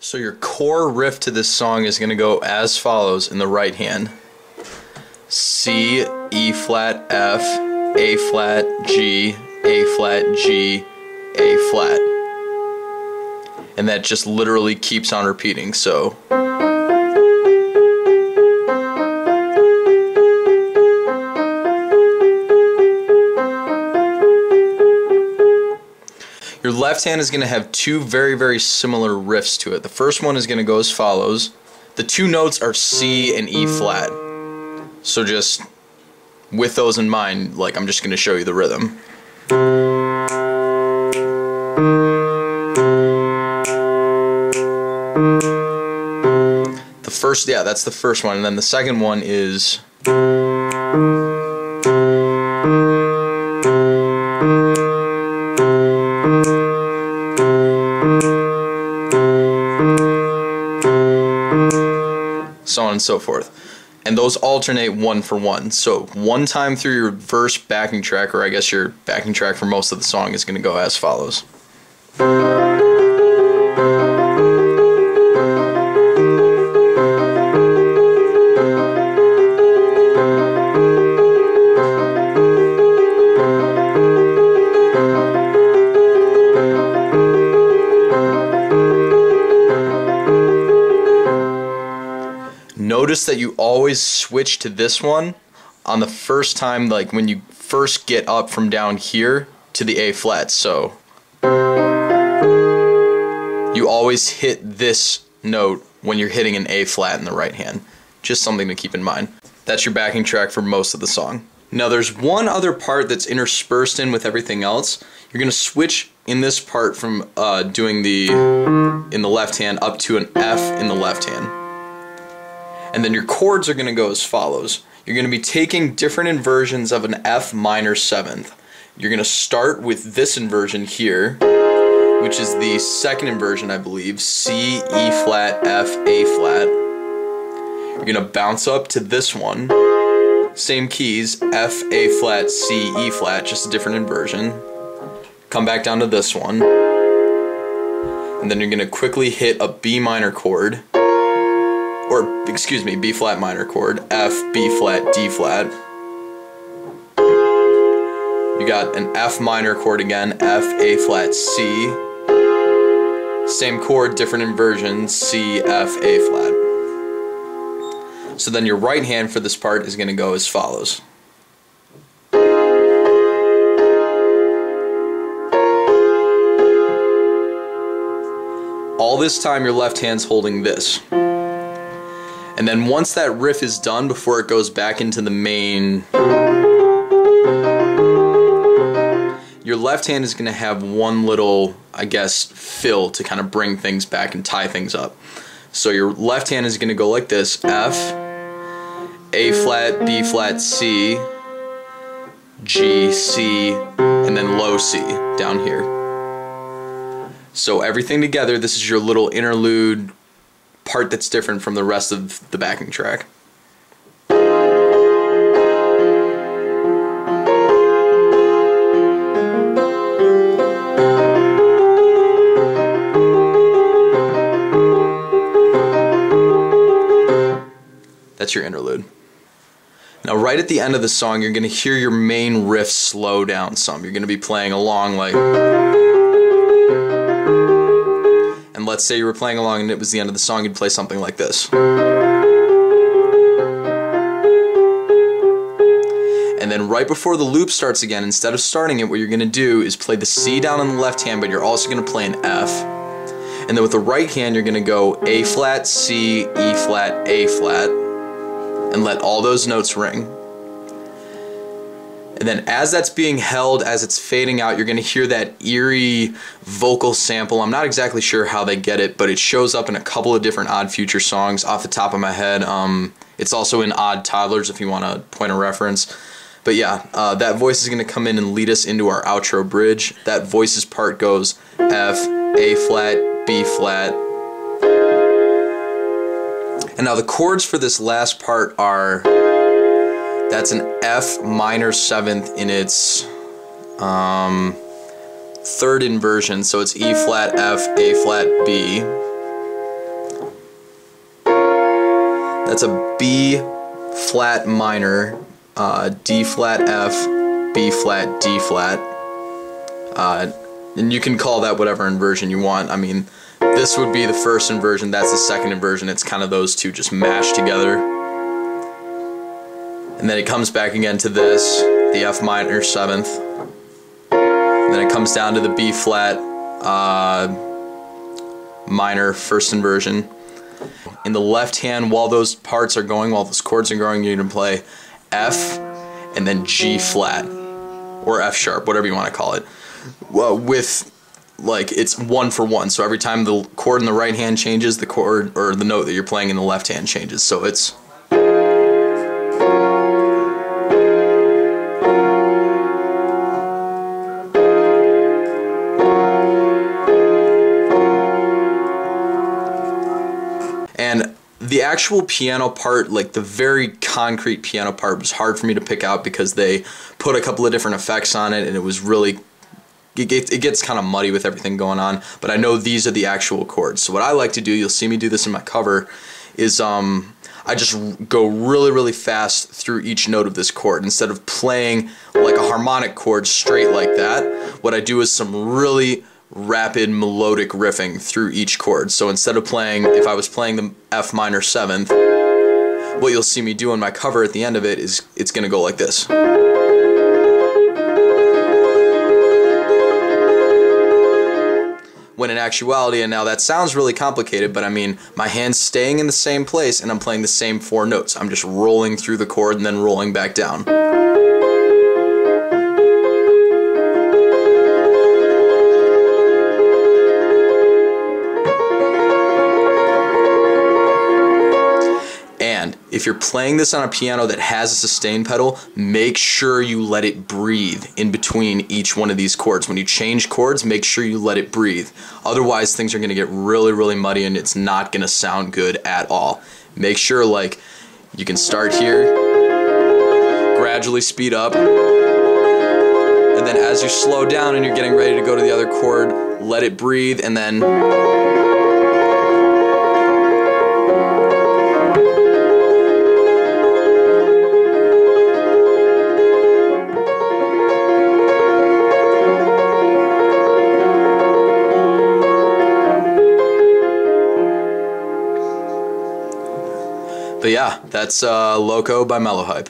So your core riff to this song is going to go as follows in the right hand. C, E flat, F, A flat, G, A flat, G, A flat. And that just literally keeps on repeating, so. Your left hand is going to have two very similar riffs to it. The first one is going to go as follows. The two notes are C and E flat. So just with those in mind, like, I'm just going to show you the rhythm. The first, yeah, that's the first one, and then the second one is so on and so forth. And those alternate one for one. So one time through your verse backing track, or I guess your backing track for most of the song, is going to go as follows. Notice that you always switch to this one on the first time, like when you first get up from down here to the A flat. So you always hit this note when you're hitting an A flat in the right hand. Just something to keep in mind. That's your backing track for most of the song. Now there's one other part that's interspersed in with everything else. You're going to switch in this part from doing the in the left hand up to an F in the left hand. And then your chords are going to go as follows. You're going to be taking different inversions of an F minor 7th. You're going to start with this inversion here, which is the second inversion, I believe, C, E flat, F, A flat. You're going to bounce up to this one, same keys, F, A flat, C, E flat, just a different inversion. Come back down to this one, and then you're going to quickly hit a B minor chord, or excuse me, B flat minor chord, F, B flat, D flat. You got an F minor chord again, F, A flat, C. Same chord, different inversion, C, F, A flat. So then your right hand for this part is going to go as follows. All this time your left hand's holding this. And then once that riff is done, before it goes back into the main, your left hand is going to have one little, I guess, fill to kind of bring things back and tie things up. So your left hand is going to go like this, F, A flat, B flat, C, G, C, and then low C down here. So everything together, this is your little interlude part that's different from the rest of the backing track. That's your interlude. Now right at the end of the song, you're going to hear your main riff slow down some. You're going to be playing along like, and let's say you were playing along and it was the end of the song, you'd play something like this. And then right before the loop starts again, instead of starting it, what you're going to do is play the C down on the left hand, but you're also going to play an F. And then with the right hand, you're going to go A flat, C, E flat, A flat, and let all those notes ring. And then as that's being held, as it's fading out, you're going to hear that eerie vocal sample. I'm not exactly sure how they get it, but it shows up in a couple of different Odd Future songs off the top of my head. It's also in Odd Toddlers if you want a point of reference. But yeah, that voice is going to come in and lead us into our outro bridge. That voices part goes F, A flat, B flat. And now the chords for this last part are, that's an F minor 7th in its third inversion, so it's E flat, F, A flat, B. That's a B flat minor, D flat F, B flat, D flat. And you can call that whatever inversion you want. I mean, this would be the first inversion, that's the second inversion. It's kind of those two just mashed together. And then it comes back again to this, the F minor 7th. And then it comes down to the B flat minor first inversion. In the left hand, while those parts are going, while those chords are going, you're going to play F and then G flat or F sharp, whatever you want to call it. With, like, it's 1 for 1. So every time the chord in the right hand changes, the chord or the note that you're playing in the left hand changes. So it's and the actual piano part, like the very concrete piano part, was hard for me to pick out because they put a couple of different effects on it and it was really, it gets kind of muddy with everything going on, but I know these are the actual chords. So what I like to do, you'll see me do this in my cover, is I just go really, really fast through each note of this chord. Instead of playing like a harmonic chord straight like that, what I do is some really rapid melodic riffing through each chord. So instead of playing, if I was playing the F minor 7th, what you'll see me do on my cover at the end of it is it's going to go like this. When in actuality, and now that sounds really complicated, but I mean, my hand's staying in the same place and I'm playing the same 4 notes. I'm just rolling through the chord and then rolling back down. And if you're playing this on a piano that has a sustain pedal, make sure you let it breathe in between each one of these chords. When you change chords, make sure you let it breathe. Otherwise, things are going to get really, really muddy and it's not going to sound good at all. Make sure, like, you can start here, gradually speed up, and then as you slow down and you're getting ready to go to the other chord, let it breathe, and then but yeah, that's Loco by Mellowhype.